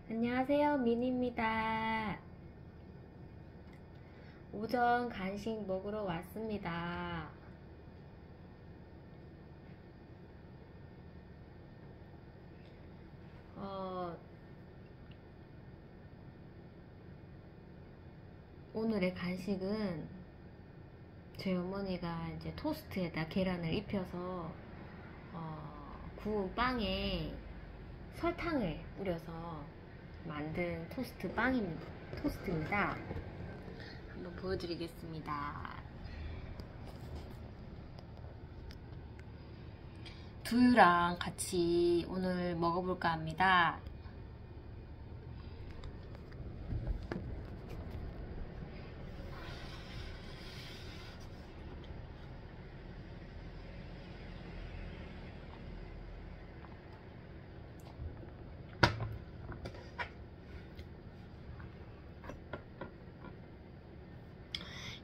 안녕하세요, 민입니다. 오전 간식 먹으러 왔습니다. 어, 오늘의 간식은 저희 어머니가 이제 토스트에다 계란을 입혀서 구운 빵에 설탕을 뿌려서 만든 토스트입니다. 한번 보여드리겠습니다. 두유랑 같이 오늘 먹어볼까 합니다.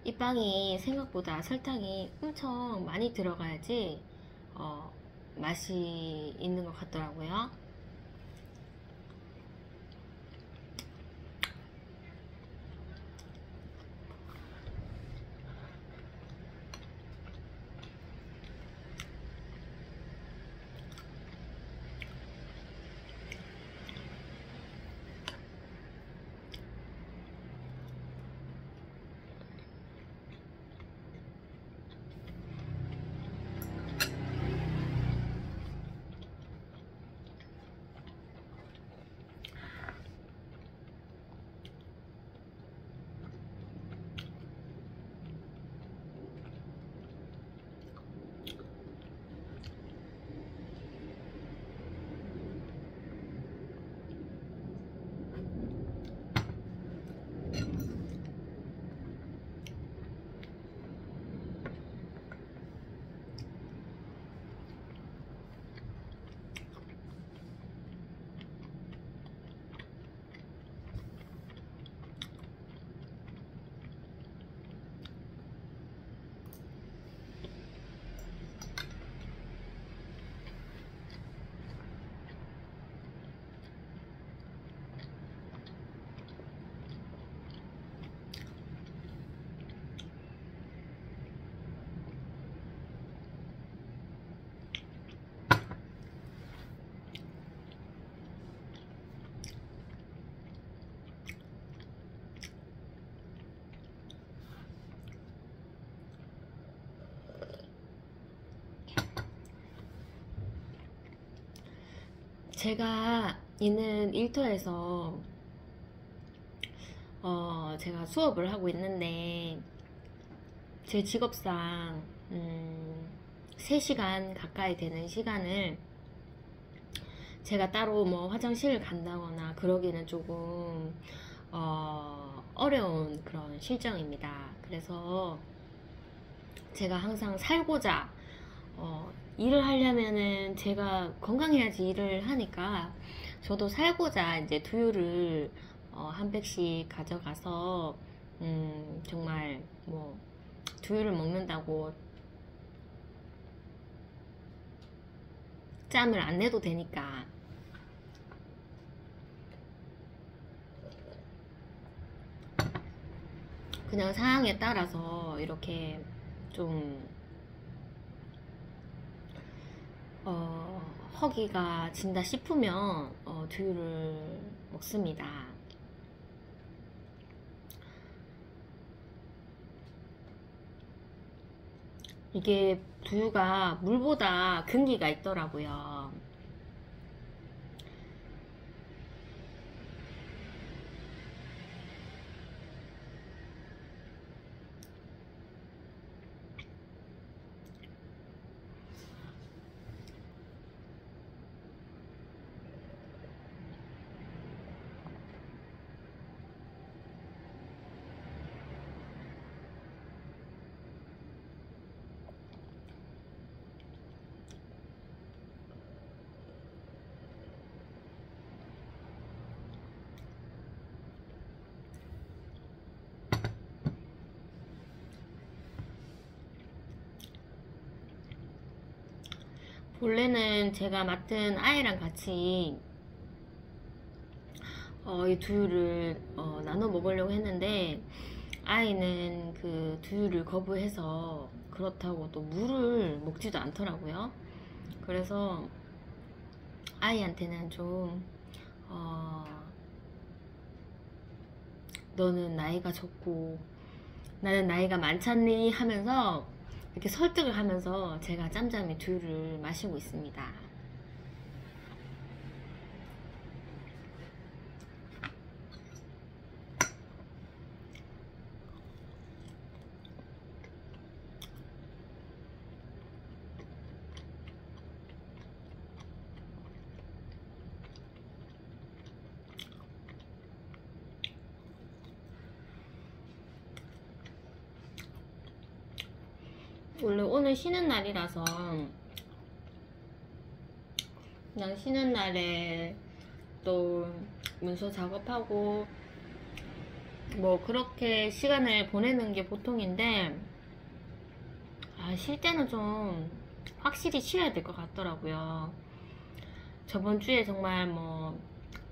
이 빵이 생각보다 설탕이 엄청 많이 들어가야지 맛이 있는 것 같더라고요. 제가 있는 일터에서 제가 수업을 하고 있는데 제 직업상 3시간 가까이 되는 시간을 제가 따로 뭐 화장실을 간다거나 그러기는 조금 어려운 그런 실정입니다. 그래서 제가 항상 살고자 일을 하려면은 제가 건강해야지 일을 하니까 저도 살고자 이제 두유를 한 팩씩 가져가서 정말 뭐 두유를 먹는다고 짬을 안 내도 되니까 그냥 상황에 따라서 이렇게 좀 허기가 진다 싶으면 두유를 먹습니다. 이게 두유가 물보다 근기가 있더라고요. 원래는 제가 맡은 아이랑 같이 이 두유를 나눠 먹으려고 했는데 아이는 그 두유를 거부해서 그렇다고 또 물을 먹지도 않더라고요. 그래서 아이한테는 좀 너는 나이가 적고 나는 나이가 많잖니 하면서 이렇게 설득을 하면서 제가 짬짬이 두유를 마시고 있습니다. 원래 오늘 쉬는 날이라서 그냥 쉬는 날에 또 문서 작업하고 뭐 그렇게 시간을 보내는 게 보통인데 쉴 때는 좀 확실히 쉬어야 될 것 같더라고요. 저번 주에 정말 뭐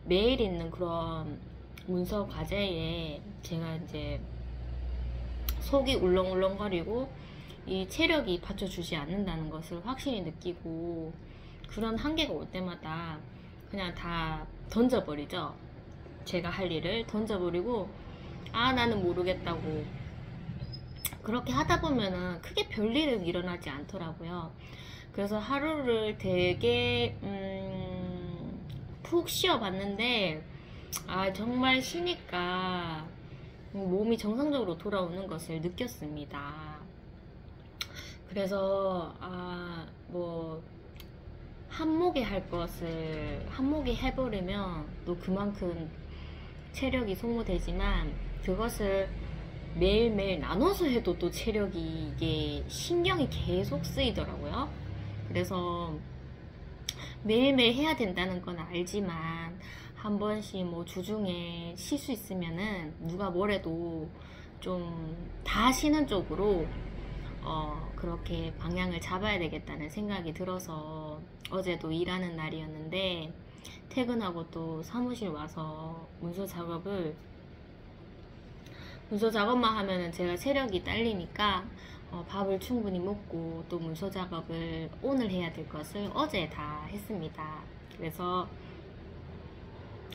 매일 있는 그런 문서 과제에 제가 이제 속이 울렁울렁거리고 이 체력이 받쳐주지 않는다는 것을 확실히 느끼고 그런 한계가 올 때마다 그냥 다 던져버리죠. 제가 할 일을 던져버리고 나는 모르겠다고 그렇게 하다 보면은 크게 별일은 일어나지 않더라고요. 그래서 하루를 되게 푹 쉬어봤는데 정말 쉬니까 몸이 정상적으로 돌아오는 것을 느꼈습니다. 그래서 뭐 한목에 할 것을 한목에 해버리면 또 그만큼 체력이 소모되지만 그것을 매일매일 나눠서 해도 또 체력이 이게 신경이 계속 쓰이더라고요. 그래서 매일매일 해야 된다는 건 알지만 한 번씩 뭐 주중에 쉴 수 있으면은 누가 뭐래도 좀 다 쉬는 쪽으로 그렇게 방향을 잡아야 되겠다는 생각이 들어서 어제도 일하는 날이었는데 퇴근하고 또 사무실 와서 문서 작업만 하면은 제가 체력이 딸리니까 밥을 충분히 먹고 또 문서 작업을 오늘 해야 될 것을 어제 다 했습니다. 그래서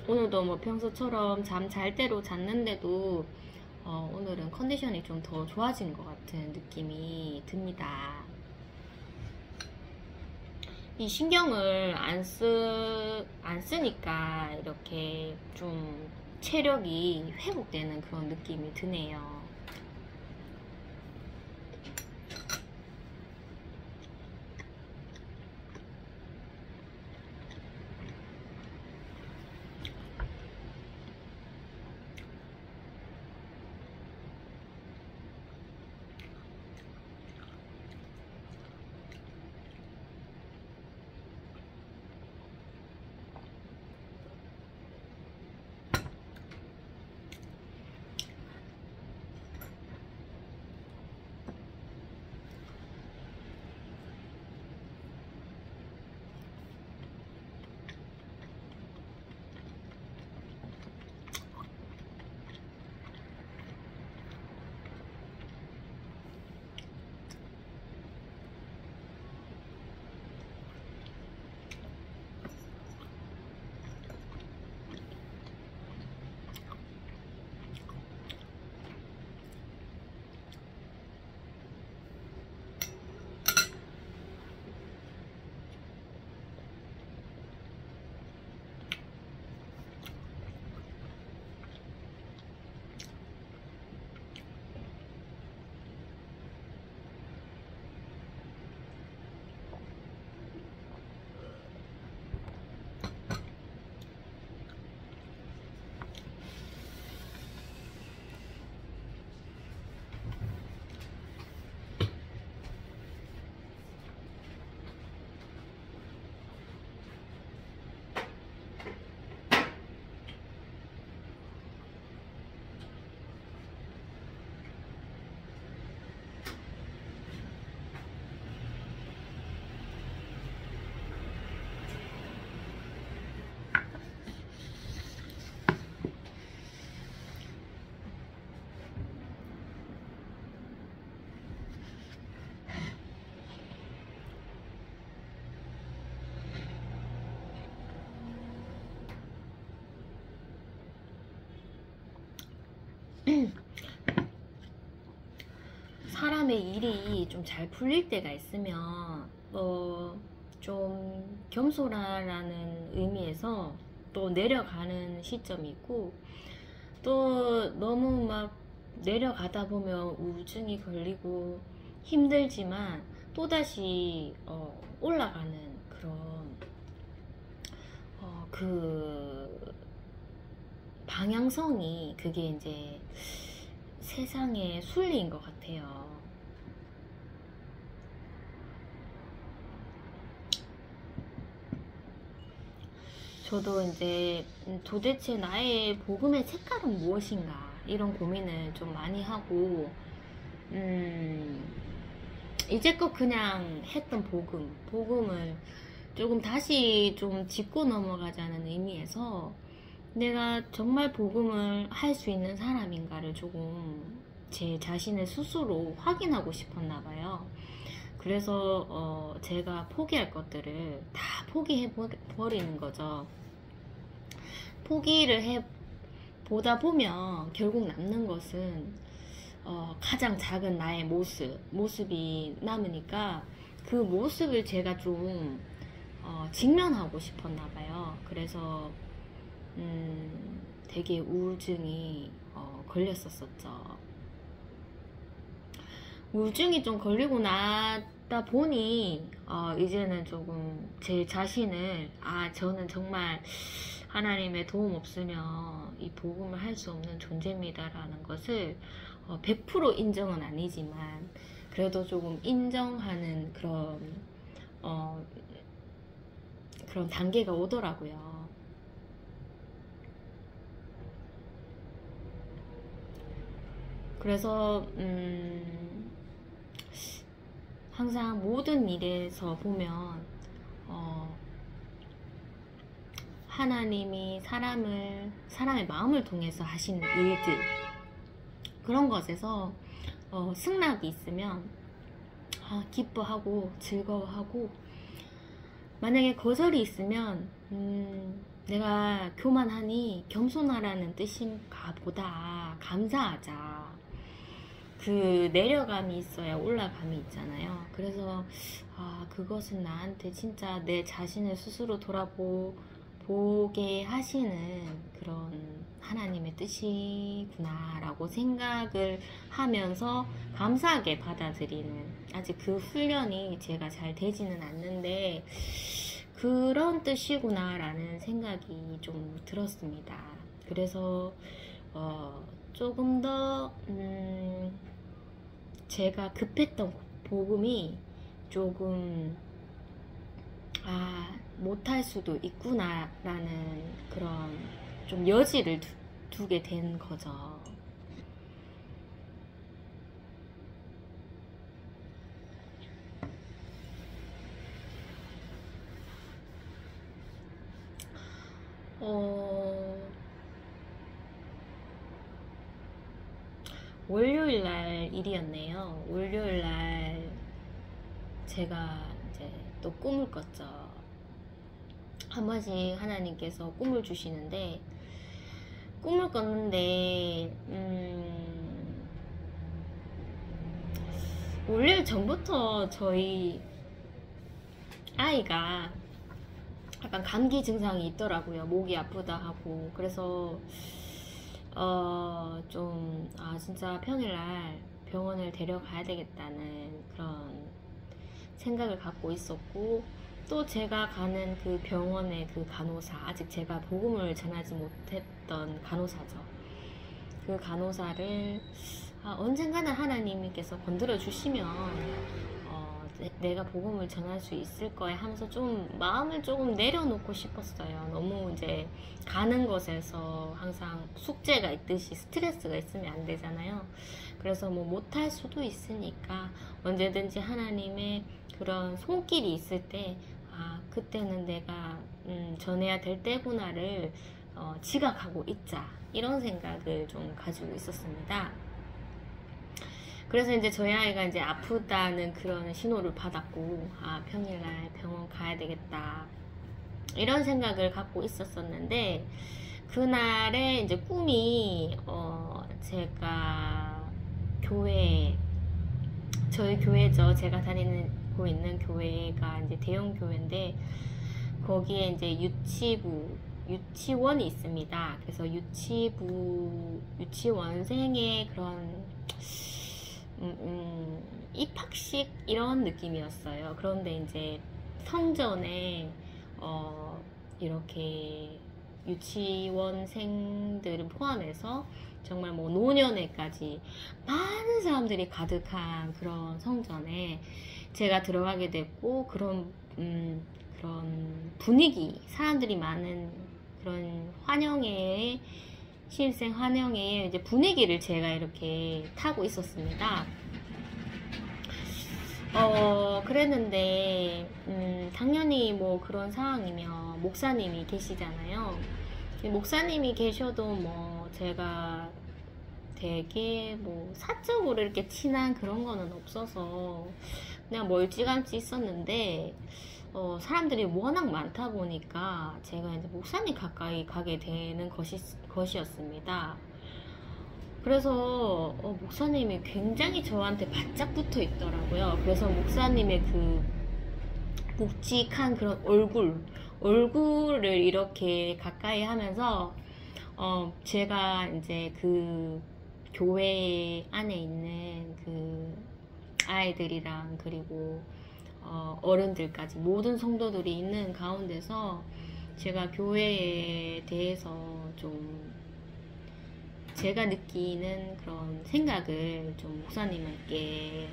오늘도 뭐 평소처럼 잠 잘 대로 잤는데도 오늘은 컨디션이 좀 더 좋아진 것 같은 느낌이 듭니다. 이 신경을 안 쓰니까 이렇게 좀 체력이 회복되는 그런 느낌이 드네요. 사람의 일이 좀 잘 풀릴 때가 있으면 좀 겸손하라는 의미에서 또 내려가는 시점이 있고, 또 너무 막 내려가다 보면 우울증이 걸리고 힘들지만 또다시 올라가는 그런 그 방향성이, 그게 이제 세상의 순리인 것 같아요. 저도 이제 도대체 나의 복음의 색깔은 무엇인가, 이런 고민을 좀 많이 하고, 이제껏 그냥 했던 복음을 조금 다시 좀 짚고 넘어가자는 의미에서 내가 정말 복음을 할 수 있는 사람인가를 조금 제 자신을 스스로 확인하고 싶었나 봐요. 그래서 제가 포기할 것들을 다 포기해 버리는 거죠. 포기를 해 보다 보면 결국 남는 것은 가장 작은 나의 모습이 남으니까, 그 모습을 제가 좀 직면하고 싶었나 봐요. 그래서 되게 우울증이 걸렸었죠. 우울증이 좀 걸리고 나다 보니 이제는 조금 제 자신을, 저는 정말 하나님의 도움 없으면 이 복음을 할 수 없는 존재입니다라는 것을 100% 인정은 아니지만 그래도 조금 인정하는 그런 단계가 오더라고요. 그래서 항상 모든 일에서 보면 하나님이 사람의 마음을 통해서 하시는 일들, 그런 것에서 승낙이 있으면 기뻐하고 즐거워하고, 만약에 거절이 있으면 내가 교만하니 겸손하라는 뜻인가 보다, 감사하자. 그 내려감이 있어야 올라감이 있잖아요. 그래서 그것은 나한테 진짜 내 자신을 스스로 보게 하시는 그런 하나님의 뜻이구나 라고 생각을 하면서 감사하게 받아들이는, 아직 그 훈련이 제가 잘 되지는 않는데 그런 뜻이구나 라는 생각이 좀 들었습니다. 그래서 조금 더 제가 급했던 복음이 조금 못할 수도 있구나 라는 그런 좀 여지를 두게 된 거죠. 월요일날 일이었네요. 월요일날 제가 이제 또 꿈을 꿨죠. 한 번씩 하나님께서 꿈을 주시는데, 꿈을 꿨는데 월요일 전부터 저희 아이가 약간 감기 증상이 있더라고요. 목이 아프다 하고. 그래서 진짜 평일날 병원을 데려가야 되겠다는 그런 생각을 갖고 있었고, 또 제가 가는 그 병원의 그 간호사, 아직 제가 복음을 전하지 못했던 간호사죠. 그 간호사를 언젠가는 하나님께서 건드려 주시면 내가 복음을 전할 수 있을 거야 하면서 좀 마음을 조금 내려놓고 싶었어요. 너무 이제 가는 것에서 항상 숙제가 있듯이 스트레스가 있으면 안 되잖아요. 그래서 뭐 못할 수도 있으니까 언제든지 하나님의 그런 손길이 있을 때 그때는 내가 전해야 될 때구나를 지각하고 있자, 이런 생각을 좀 가지고 있었습니다. 그래서 이제 저희 아이가 이제 아프다는 그런 신호를 받았고, 평일날 병원 가야 되겠다, 이런 생각을 갖고 있었었는데, 그날의 이제 꿈이 제가 교회, 저희 교회죠. 제가 다니고 있는 교회가 이제 대형 교회인데, 거기에 이제 유치원이 있습니다. 그래서 유치원생의 그런, 입학식 이런 느낌이었어요. 그런데 이제 성전에, 이렇게 유치원생들을 포함해서 정말 뭐 노년회까지 많은 사람들이 가득한 그런 성전에 제가 들어가게 됐고, 그런 분위기, 사람들이 많은 그런 환영회, 신입생 환영회 이제 분위기를 제가 이렇게 타고 있었습니다. 그랬는데, 당연히 뭐 그런 상황이면 목사님이 계시잖아요. 목사님이 계셔도 뭐 제가 되게 뭐 사적으로 이렇게 친한 그런 거는 없어서 그냥 멀찌감치 있었는데, 사람들이 워낙 많다 보니까 제가 이제 목사님 가까이 가게 되는 것이었습니다. 그래서 목사님이 굉장히 저한테 바짝 붙어 있더라고요. 그래서 목사님의 그 묵직한 그런 얼굴을 이렇게 가까이 하면서 제가 이제 그 교회 안에 있는 그 아이들이랑 그리고 어른들까지 모든 성도들이 있는 가운데서 제가 교회에 대해서 좀 제가 느끼는 그런 생각을 좀 목사님께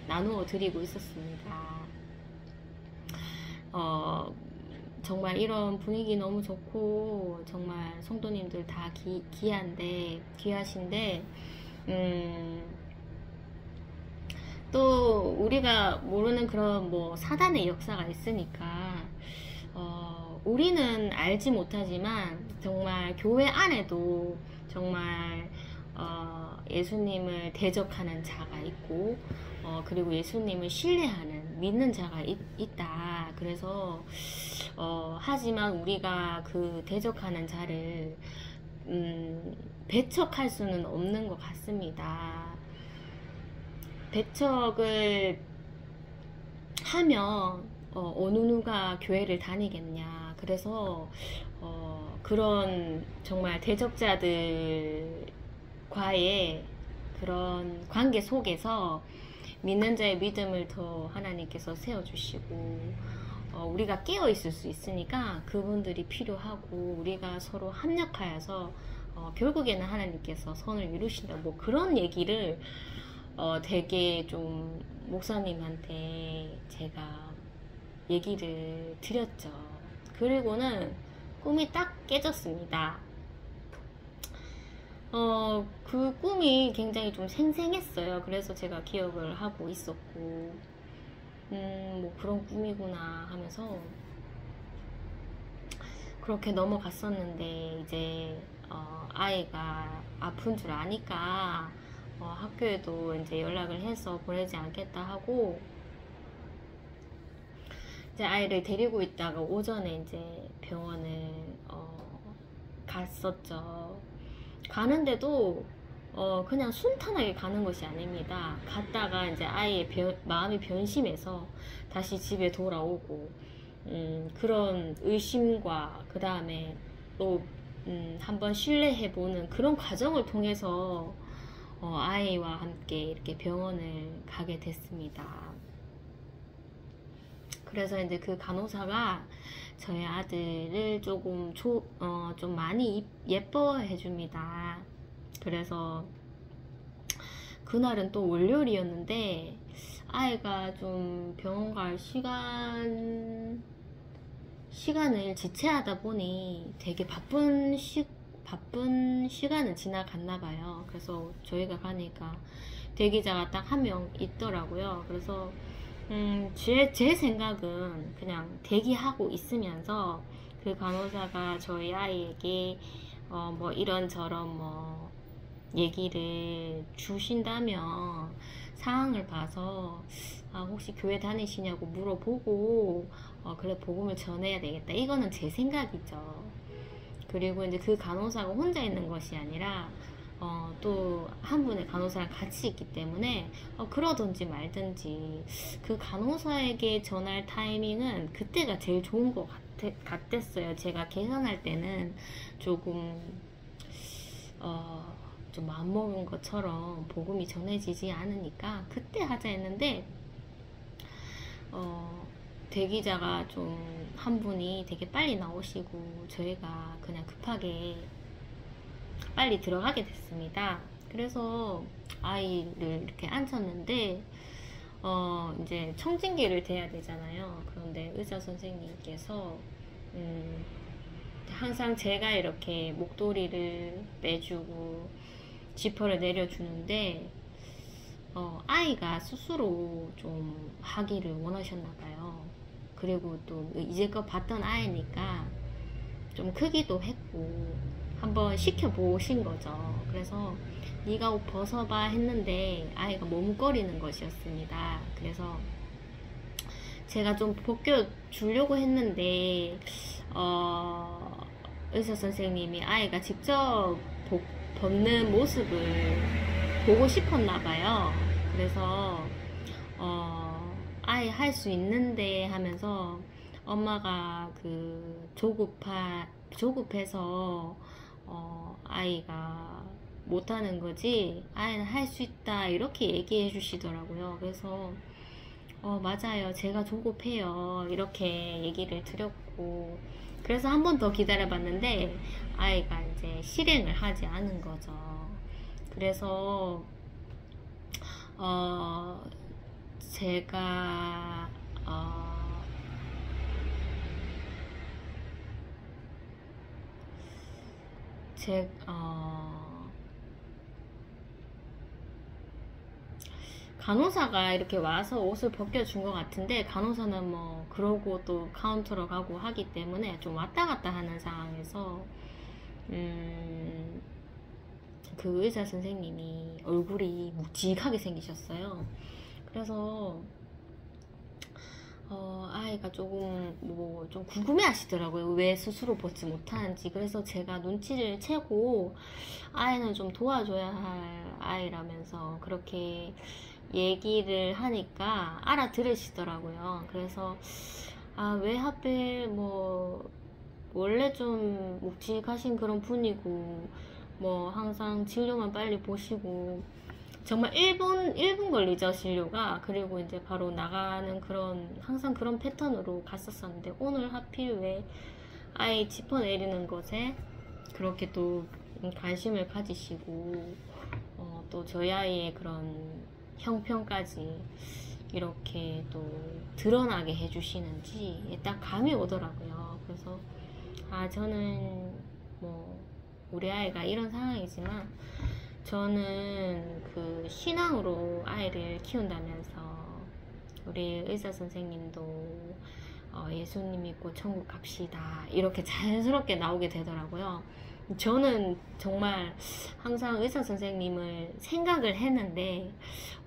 나누어 드리고 있었습니다. 정말 이런 분위기 너무 좋고 정말 성도님들 다 귀하신데 또 우리가 모르는 그런 뭐 사단의 역사가 있으니까 우리는 알지 못하지만 정말 교회 안에도 정말 예수님을 대적하는 자가 있고 그리고 예수님을 신뢰하는 믿는 자가 있다. 그래서 하지만 우리가 그 대적하는 자를 배척할 수는 없는 것 같습니다. 배척을 하면 어느 누가 교회를 다니겠냐. 그래서 그런 정말 대적자들과의 그런 관계 속에서 믿는 자의 믿음을 더 하나님께서 세워주시고 우리가 깨어 있을 수 있으니까 그분들이 필요하고 우리가 서로 합력하여서 결국에는 하나님께서 선을 이루신다. 뭐 그런 얘기를 되게 좀 목사님한테 제가 얘기를 드렸죠. 그리고는 꿈이 딱 깨졌습니다. 그 꿈이 굉장히 좀 생생했어요. 그래서 제가 기억을 하고 있었고, 뭐 그런 꿈이구나 하면서 그렇게 넘어갔었는데, 이제, 아이가 아픈 줄 아니까, 학교에도 이제 연락을 해서 보내지 않겠다 하고, 이제 아이를 데리고 있다가 오전에 이제 병원을 갔었죠. 가는데도 그냥 순탄하게 가는 것이 아닙니다. 갔다가 이제 아이의 마음이 변심해서 다시 집에 돌아오고 그런 의심과 그 다음에 또 한번 신뢰해보는 그런 과정을 통해서 아이와 함께 이렇게 병원을 가게 됐습니다. 그래서 이제 그 간호사가 저희 아들을 조금 좀 많이 예뻐해 줍니다. 그래서 그날은 또 월요일이었는데 아이가 좀 병원 갈 시간을 지체하다 보니 되게 바쁜 시간은 지나갔나 봐요. 그래서 저희가 가니까 대기자가 딱 한 명 있더라고요. 그래서 제 생각은 그냥 대기하고 있으면서 그 간호사가 저희 아이에게 뭐 이런저런 뭐 얘기를 주신다면 상황을 봐서 혹시 교회 다니시냐고 물어보고 그래 복음을 전해야 되겠다. 이거는 제 생각이죠. 그리고 이제 그 간호사가 혼자 있는 것이 아니라 또 한 분의 간호사랑 같이 있기 때문에 그러든지 말든지 그 간호사에게 전할 타이밍은 그때가 제일 좋은 것 같았어요. 제가 계산할 때는 조금 좀 마음먹은 것처럼 복음이 전해지지 않으니까 그때 하자 했는데 대기자가 좀 한 분이 되게 빨리 나오시고 저희가 그냥 급하게 빨리 들어가게 됐습니다. 그래서 아이를 이렇게 앉혔는데 이제 청진기를 대야 되잖아요. 그런데 의사 선생님께서 항상 제가 이렇게 목도리를 빼주고 지퍼를 내려주는데 아이가 스스로 좀 하기를 원하셨나봐요. 그리고 또 이제껏 봤던 아이니까 좀 크기도 했고 한번 시켜보신 거죠. 그래서 네가 옷 벗어봐 했는데 아이가 머뭇거리는 것이었습니다. 그래서 제가 좀 벗겨주려고 했는데 의사 선생님이 아이가 직접 벗는 모습을 보고 싶었나 봐요. 그래서 아이 할 수 있는데 하면서 엄마가 그 조급해서 아이가 못하는 거지 아이는 할 수 있다 이렇게 얘기해 주시더라고요. 그래서 맞아요, 제가 조급해요 이렇게 얘기를 드렸고, 그래서 한 번 더 기다려 봤는데 아이가 이제 실행을 하지 않은 거죠. 그래서 제가 간호사가 이렇게 와서 옷을 벗겨준 것 같은데 간호사는 뭐 그러고 또 카운터로 가고 하기 때문에 좀 왔다 갔다 하는 상황에서 그 의사 선생님이 얼굴이 묵직하게 생기셨어요. 그래서 아이가 조금 뭐 좀 궁금해 하시더라고요. 왜 스스로 벗지 못하는지. 그래서 제가 눈치를 채고 아이는 좀 도와줘야 할 아이라면서 그렇게 얘기를 하니까 알아들으시더라고요. 그래서 왜 하필 뭐 원래 좀 묵직하신 그런 분이고 뭐 항상 진료만 빨리 보시고 정말 1분 걸리죠, 진료가. 그리고 이제 바로 나가는 항상 그런 패턴으로 갔었었는데, 오늘 하필 왜 아이 지퍼 내리는 것에 그렇게 또 관심을 가지시고, 또 저희 아이의 그런 형편까지 이렇게 또 드러나게 해주시는지 딱 감이 오더라고요. 그래서, 저는 뭐, 우리 아이가 이런 상황이지만, 저는 그 신앙으로 아이를 키운다면서 우리 의사 선생님도 예수님 믿고 천국 갑시다 이렇게 자연스럽게 나오게 되더라고요. 저는 정말 항상 의사 선생님을 생각을 했는데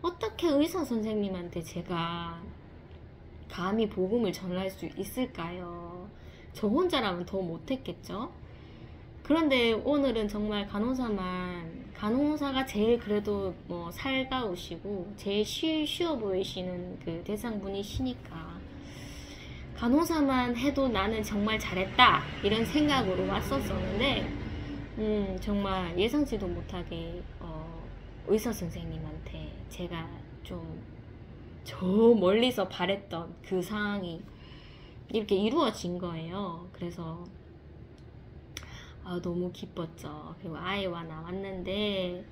어떻게 의사 선생님한테 제가 감히 복음을 전할 수 있을까요? 저 혼자라면 더 못했겠죠? 그런데 오늘은 정말 간호사가 제일 그래도 뭐 살가우시고 제일 쉬워 보이시는 그 대상분이시니까 간호사만 해도 나는 정말 잘했다 이런 생각으로 왔었었는데 정말 예상치도 못하게 의사 선생님한테 제가 좀 저 멀리서 바랬던 그 상황이 이렇게 이루어진 거예요. 그래서 너무 기뻤죠. 그리고 아이와 나왔는데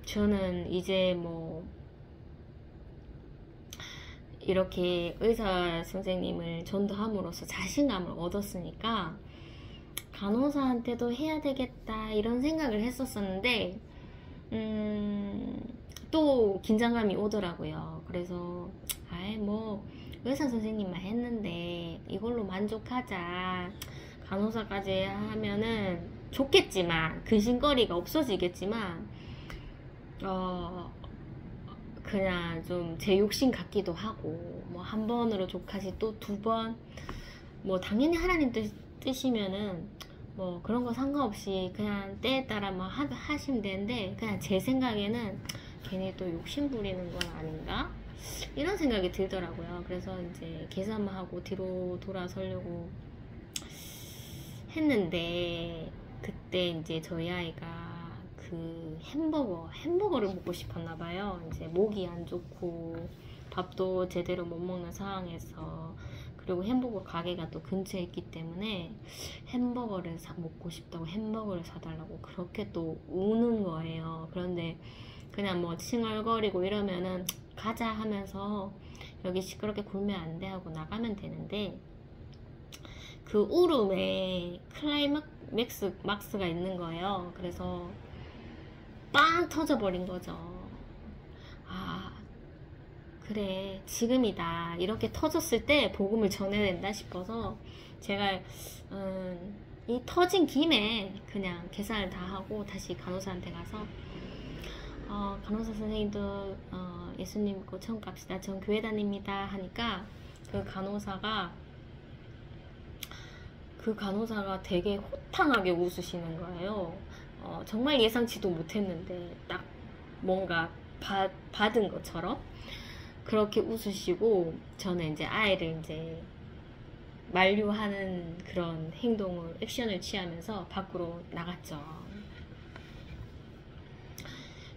저는 이제 뭐 이렇게 의사 선생님을 전도함으로써 자신감을 얻었으니까 간호사한테도 해야 되겠다 이런 생각을 했었었는데 또 긴장감이 오더라고요. 그래서 뭐 의사 선생님만 했는데 이걸로 만족하자, 간호사까지 하면은 좋겠지만 근심거리가 없어지겠지만 그냥 좀 제 욕심 같기도 하고 뭐 한 번으로 족하지 또 두 번 뭐 당연히 하나님 뜻이면은 뭐 그런 거 상관없이 그냥 때에 따라 뭐 하시면 되는데, 그냥 제 생각에는 괜히 또 욕심 부리는 건 아닌가? 이런 생각이 들더라고요. 그래서 이제 계산만 하고 뒤로 돌아서려고 했는데, 그때 이제 저희 아이가 그 햄버거를 먹고 싶었나 봐요. 이제 목이 안 좋고 밥도 제대로 못 먹는 상황에서, 그리고 햄버거 가게가 또 근처에 있기 때문에 햄버거를 먹고 싶다고 햄버거를 사달라고 그렇게 또 우는 거예요. 그런데 그냥 뭐 칭얼거리고 이러면은 가자 하면서 여기 시끄럽게 굴면 안 돼 하고 나가면 되는데, 그 울음에 클라이막스가 있는 거예요. 그래서 빵 터져버린 거죠. 아, 그래, 지금이다. 이렇게 터졌을 때 복음을 전해야 된다 싶어서 제가 이 터진 김에 그냥 계산을 다 하고 다시 간호사한테 가서 간호사 선생님도 예수님 믿고 처음 갑시다. 전 교회 다닙니다 하니까 그 간호사가 되게 호탕하게 웃으시는 거예요. 정말 예상치도 못했는데 딱 뭔가 받은 것처럼 그렇게 웃으시고, 저는 이제 아이를 이제 만류하는 그런 액션을 취하면서 밖으로 나갔죠.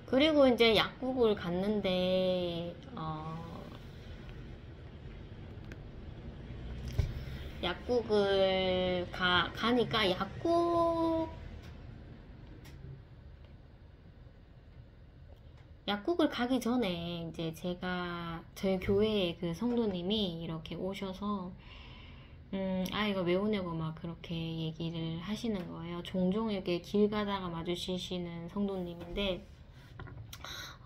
그리고 이제 약국을 갔는데, 약국을 가니까 약국을 가기 전에 이제 저희 교회의 그 성도님이 이렇게 오셔서 아이가 왜 오냐고 막 그렇게 얘기를 하시는 거예요. 종종 이렇게 길 가다가 마주치시는 성도님인데,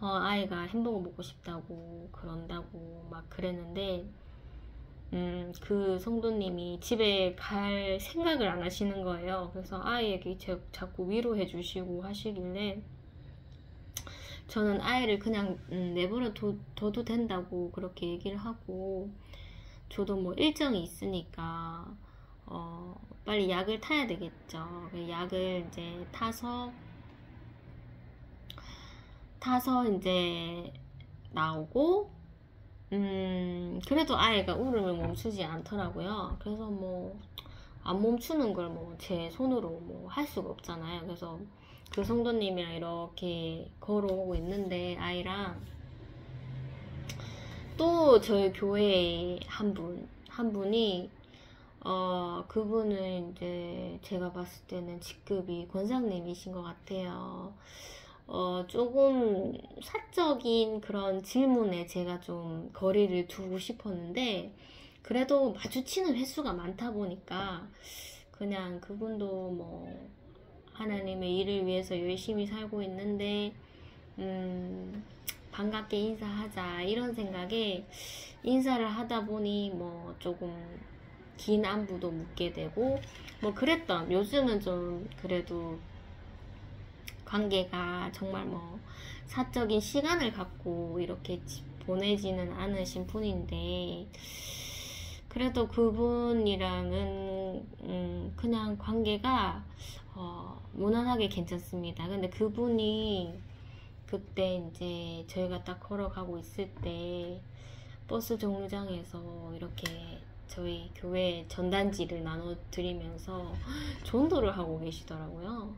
아이가 햄버거 먹고 싶다고 그런다고 막 그랬는데, 그 성도님이 집에 갈 생각을 안 하시는 거예요. 그래서 아이에게 자꾸 위로해 주시고 하시길래, 저는 아이를 그냥 내버려 둬도 된다고 그렇게 얘기를 하고, 저도 뭐 일정이 있으니까 빨리 약을 타야 되겠죠. 약을 이제 타서 이제 나오고, 그래도 아이가 울음을 멈추지 않더라고요. 그래서 뭐 안 멈추는 걸 뭐 제 손으로 뭐 할 수가 없잖아요. 그래서 그 성도님이랑 이렇게 걸어오고 있는데, 아이랑 또 저희 교회에 한 분이 그분은 이제 제가 봤을 때는 직급이 권사님이신 것 같아요. 조금 사적인 그런 질문에 제가 좀 거리를 두고 싶었는데, 그래도 마주치는 횟수가 많다 보니까 그냥 그분도 뭐 하나님의 일을 위해서 열심히 살고 있는데 반갑게 인사하자 이런 생각에 인사를 하다 보니 뭐 조금 긴 안부도 묻게 되고 뭐 요즘은 좀 그래도 관계가 정말 뭐 사적인 시간을 갖고 이렇게 보내지는 않으신 분인데, 그래도 그분이랑은 그냥 관계가 무난하게 괜찮습니다. 근데 그분이 그때 이제 저희가 딱 걸어가고 있을 때 버스 정류장에서 이렇게 저희 교회 전단지를 나눠드리면서 전도를 하고 계시더라고요.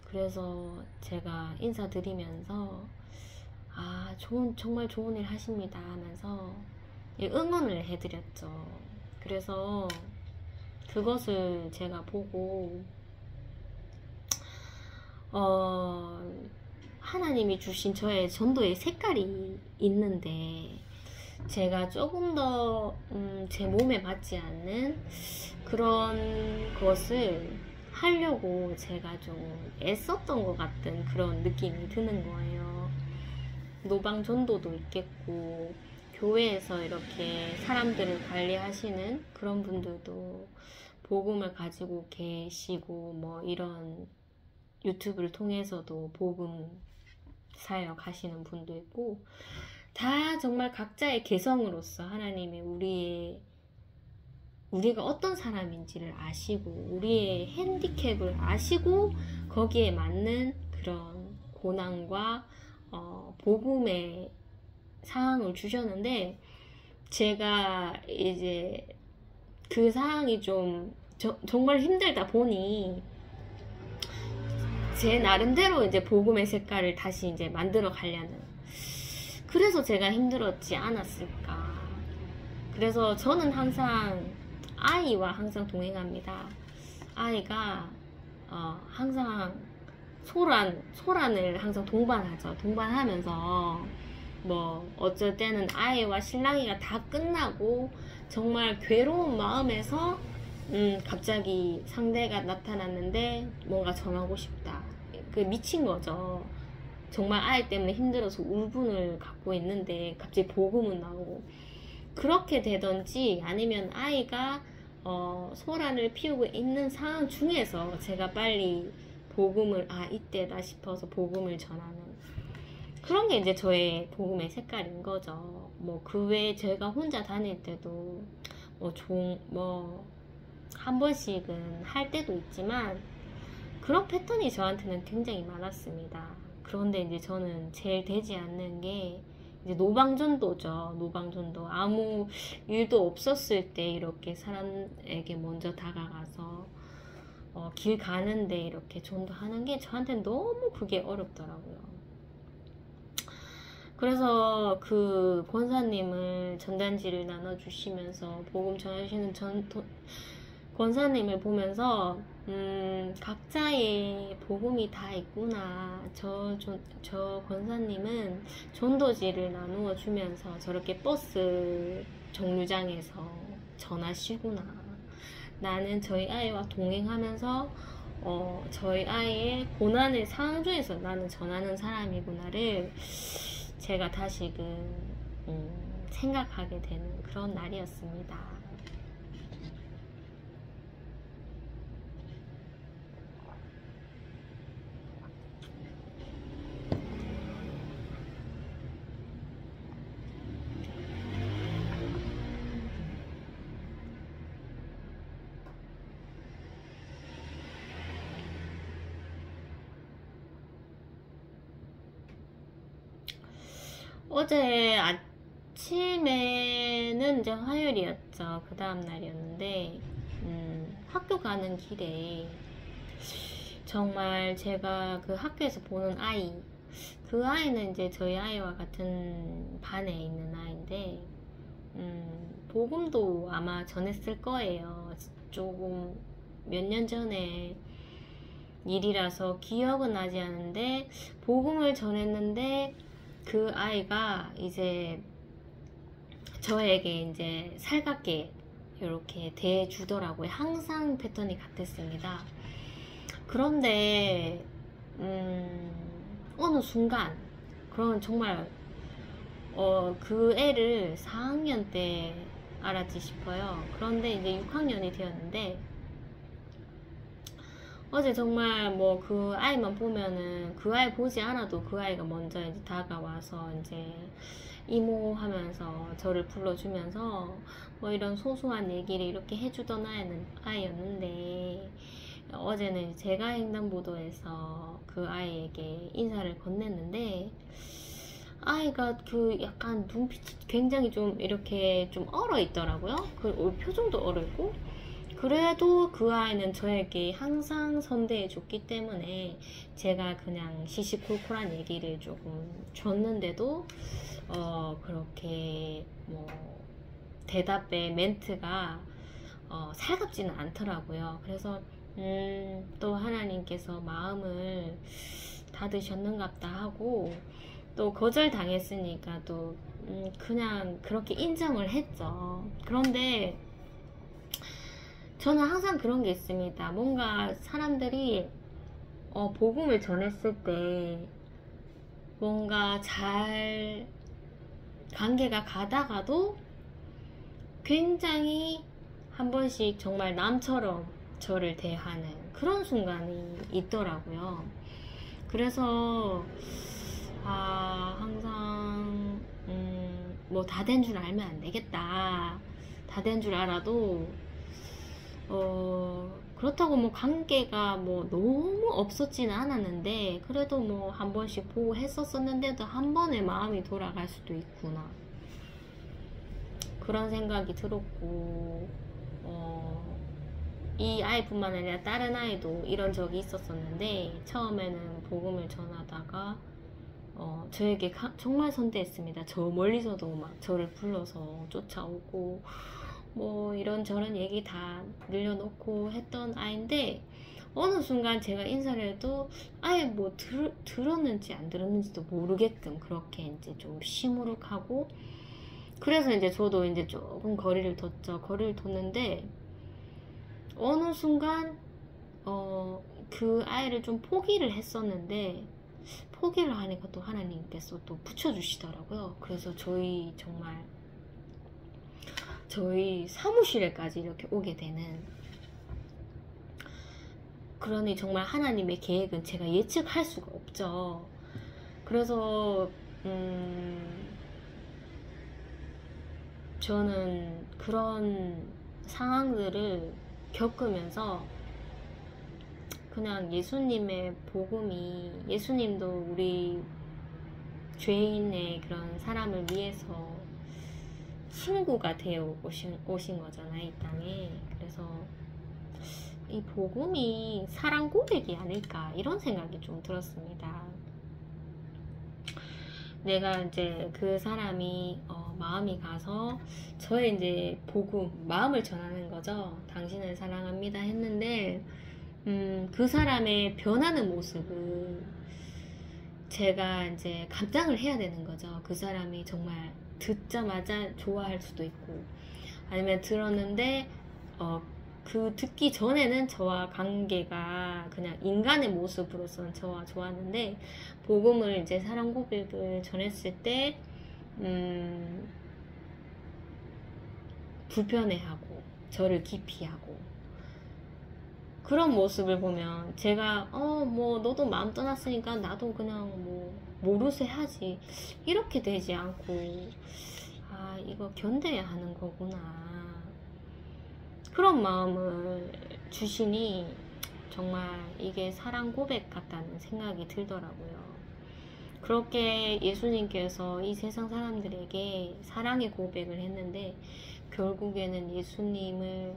그래서 제가 인사드리면서 정말 좋은 일 하십니다 하면서 응원을 해드렸죠. 그래서 그것을 제가 보고 하나님이 주신 저의 전도의 색깔이 있는데, 제가 조금 더 제 몸에 맞지 않는 그런 것을 하려고 제가 좀 애썼던 것 같은 그런 느낌이 드는 거예요. 노방 전도도 있겠고, 교회에서 이렇게 사람들을 관리하시는 그런 분들도 복음을 가지고 계시고, 뭐 이런 유튜브를 통해서도 복음 사역 하시는 분도 있고, 다 정말 각자의 개성으로서 하나님이 우리의 우리가 어떤 사람인지를 아시고 우리의 핸디캡을 아시고 거기에 맞는 그런 고난과 복음의 상황을 주셨는데, 제가 이제 그 상황이 좀 정말 힘들다 보니 제 나름대로 이제 복음의 색깔을 다시 이제 만들어 가려는, 그래서 제가 힘들었지 않았을까. 그래서 저는 항상 아이와 항상 동행합니다. 아이가 항상 소란을 항상 동반하죠. 동반하면서 뭐 어쩔 때는 아이와 실랑이가 다 끝나고 정말 괴로운 마음에서 갑자기 상대가 나타났는데 뭔가 전하고 싶다. 그 미친 거죠. 정말 아이 때문에 힘들어서 울분을 갖고 있는데 갑자기 복음은 나오고, 그렇게 되던지 아니면 아이가 소란을 피우고 있는 상황 중에서 제가 빨리 복음을 이때다 싶어서 복음을 전하는, 그런 게 이제 저의 복음의 색깔인 거죠. 뭐 그 외에 제가 혼자 다닐 때도 한 번씩은 할 때도 있지만 그런 패턴이 저한테는 굉장히 많았습니다. 그런데 이제 저는 제일 되지 않는 게 이제 노방전도죠. 노방전도. 아무 일도 없었을 때 이렇게 사람에게 먼저 다가가서 길 가는데 이렇게 전도하는 게 저한테는 너무 그게 어렵더라고요. 그래서 그 권사님을 전단지를 나눠주시면서 복음 전하시는 권사님을 보면서 각자의 복음이 다 있구나. 저 권사님은 전도지를 나누어 주면서 저렇게 버스 정류장에서 전하시구나. 나는 저희 아이와 동행하면서 저희 아이의 고난의 상황 중에서 나는 전하는 사람이구나를 제가 다시금 생각하게 되는 그런 날이었습니다. 어제 아침에는 이제 화요일이었죠. 그 다음 날이었는데 학교 가는 길에 정말 제가 그 학교에서 보는 아이, 그 아이는 이제 저희 아이와 같은 반에 있는 아이인데 복음도 아마 전했을 거예요. 조금 몇 년 전에 일이라서 기억은 나지 않는데 복음을 전했는데 그 아이가 이제 저에게 이제 살갑게 이렇게 대해주더라고요. 항상 패턴이 같았습니다. 그런데 어느 순간, 그런 정말 그 애를 4학년 때 알았지 싶어요. 그런데 이제 6학년이 되었는데 어제 정말 뭐 그 아이만 보면은 그 아이 보지 않아도 그 아이가 먼저 이제 다가와서 이제 이모 하면서 저를 불러주면서 뭐 이런 소소한 얘기를 이렇게 해주던 아이였는데 어제는 제가 횡단보도에서 그 아이에게 인사를 건넸는데 아이가 그 약간 눈빛이 굉장히 좀 이렇게 좀 얼어 있더라고요. 그 표정도 얼어 있고, 그래도 그 아이는 저에게 항상 선대해 줬기 때문에 제가 그냥 시시콜콜한 얘기를 조금 줬는데도 그렇게 뭐 대답의 멘트가 살갑지는 않더라고요. 그래서 또 하나님께서 마음을 닫으셨는갑다 하고, 또 거절당했으니까 또 그냥 그렇게 인정을 했죠. 그런데 저는 항상 그런 게 있습니다. 뭔가 사람들이 복음을 전했을 때 뭔가 잘 관계가 가다가도 굉장히 한 번씩 정말 남처럼 저를 대하는 그런 순간이 있더라고요. 그래서 항상 뭐 다 된 줄 알면 안 되겠다. 다 된 줄 알아도 그렇다고 뭐 관계가 뭐 너무 없었지는 않았는데, 그래도 뭐 한 번씩 보고 했었었는데도 한 번에 마음이 돌아갈 수도 있구나, 그런 생각이 들었고, 이 아이뿐만 아니라 다른 아이도 이런 적이 있었었는데, 처음에는 복음을 전하다가 저에게 정말 선대했습니다. 저 멀리서도 막 저를 불러서 쫓아오고 뭐 이런저런 얘기 다 늘려놓고 했던 아이인데, 어느 순간 제가 인사를 해도 아예 뭐 들었는지 안 들었는지도 모르게끔 그렇게 이제 좀 시무룩하고, 그래서 이제 저도 이제 조금 거리를 뒀죠. 거리를 뒀는데, 어느 순간 그 아이를 좀 포기를 했었는데, 포기를 하니까 또 하나님께서 또 붙여주시더라고요. 그래서 저희 사무실에까지 이렇게 오게 되는, 그러니 정말 하나님의 계획은 제가 예측할 수가 없죠. 그래서 저는 그런 상황들을 겪으면서 그냥 예수님의 복음이, 예수님도 우리 죄인의 그런 사람을 위해서 친구가 되어 오신 거잖아요, 이 땅에. 그래서 이 복음이 사랑 고백이 아닐까, 이런 생각이 좀 들었습니다. 내가 이제 그 사람이 마음이 가서 저의 이제 복음, 마음을 전하는 거죠. 당신을 사랑합니다 했는데, 그 사람의 변하는 모습을 제가 이제 감당을 해야 되는 거죠. 그 사람이 정말 듣자마자 좋아할 수도 있고, 아니면 들었는데 그 듣기 전에는 저와 관계가 그냥 인간의 모습으로서는 저와 좋았는데, 복음을 이제 사랑 고백을 전했을 때 불편해하고 저를 기피하고, 그런 모습을 보면 제가 뭐 너도 마음 떠났으니까 나도 그냥 뭐 모르쇠 하지, 이렇게 되지 않고, 아, 이거 견뎌야 하는 거구나, 그런 마음을 주시니 정말 이게 사랑 고백 같다는 생각이 들더라고요. 그렇게 예수님께서 이 세상 사람들에게 사랑의 고백을 했는데, 결국에는 예수님을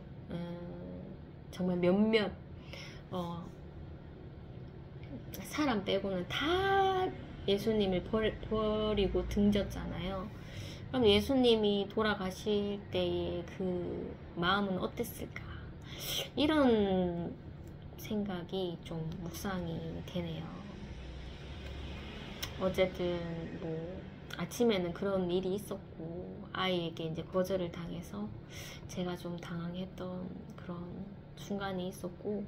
정말 몇몇 사람 빼고는 다 예수님을 버리고 등졌잖아요. 그럼 예수님이 돌아가실 때의 그 마음은 어땠을까, 이런 생각이 좀 묵상이 되네요. 어쨌든 뭐 아침에는 그런 일이 있었고, 아이에게 이제 거절을 당해서 제가 좀 당황했던 그런 순간이 있었고,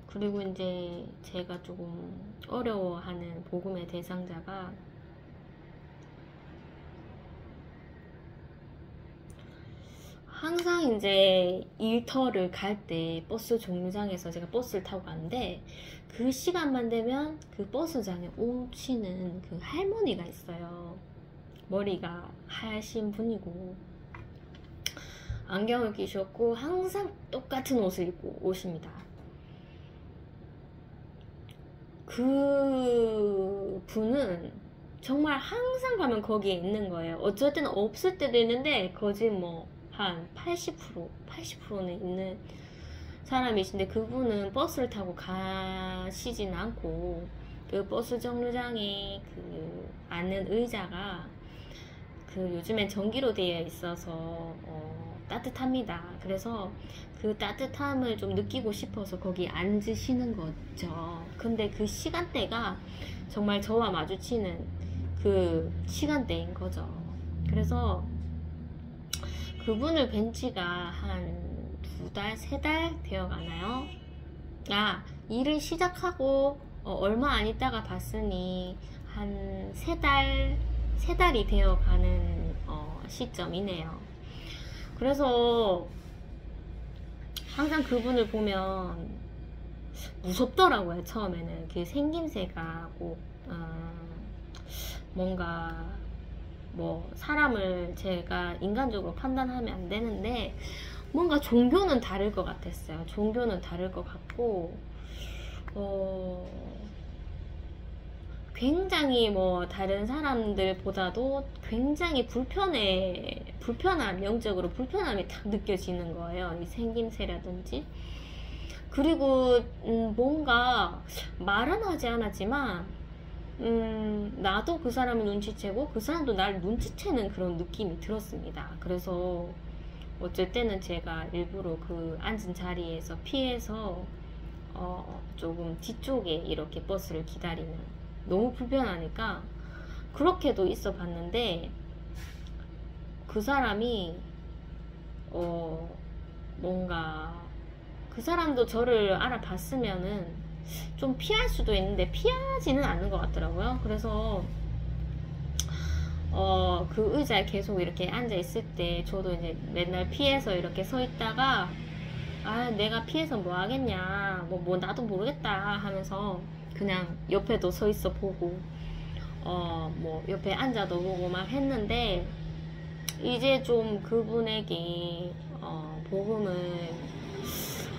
그리고 이제 제가 조금 어려워하는 복음의 대상자가 항상 이제 일터를 갈 때 버스 정류장에서 제가 버스를 타고 가는데, 그 시간만 되면 그 버스장에 오시는 그 할머니가 있어요. 머리가 하신 분이고 안경을 끼셨고 항상 똑같은 옷을 입고 오십니다. 그 분은 정말 항상 가면 거기에 있는 거예요. 어쩔 때는 없을 때도 있는데 거의 뭐 한 80%는 있는 사람이신데, 그분은 버스를 타고 가시진 않고 그 버스 정류장에 그 앉는 의자가 그 요즘엔 전기로 되어 있어서 따뜻합니다. 그래서 그 따뜻함을 좀 느끼고 싶어서 거기 앉으시는 거죠. 근데 그 시간대가 정말 저와 마주치는 그 시간대인 거죠. 그래서 그분을 뵌 지가 한 2달, 3달 되어 가나요? 일을 시작하고 얼마 안 있다가 봤으니 한 3달이 되어 가는 시점이네요. 그래서 항상 그분을 보면 무섭더라고요. 처음에는 그 생김새가 꼭 뭔가 뭐 사람을 제가 인간적으로 판단하면 안 되는데, 뭔가 종교는 다를 것 같았어요. 종교는 다를 것 같고, 굉장히 뭐 다른 사람들보다도 굉장히 불편함, 영적으로 불편함이 딱 느껴지는 거예요. 이 생김새라든지. 그리고 뭔가 말은 하지 않았지만 나도 그 사람을 눈치채고 그 사람도 날 눈치채는 그런 느낌이 들었습니다. 그래서 어쩔 때는 제가 일부러 그 앉은 자리에서 피해서 조금 뒤쪽에 이렇게 버스를 기다리는, 너무 불편하니까 그렇게도 있어 봤는데, 그 사람이 뭔가 그 사람도 저를 알아봤으면은 좀 피할 수도 있는데 피하지는 않는 것 같더라고요. 그래서 그 의자에 계속 이렇게 앉아 있을 때 저도 이제 맨날 피해서 이렇게 서 있다가, 아, 내가 피해서 뭐 하겠냐, 뭐 나도 모르겠다 하면서 그냥 옆에도 서 있어 보고, 뭐 옆에 앉아도 보고 막 했는데, 이제 좀 그분에게 복음을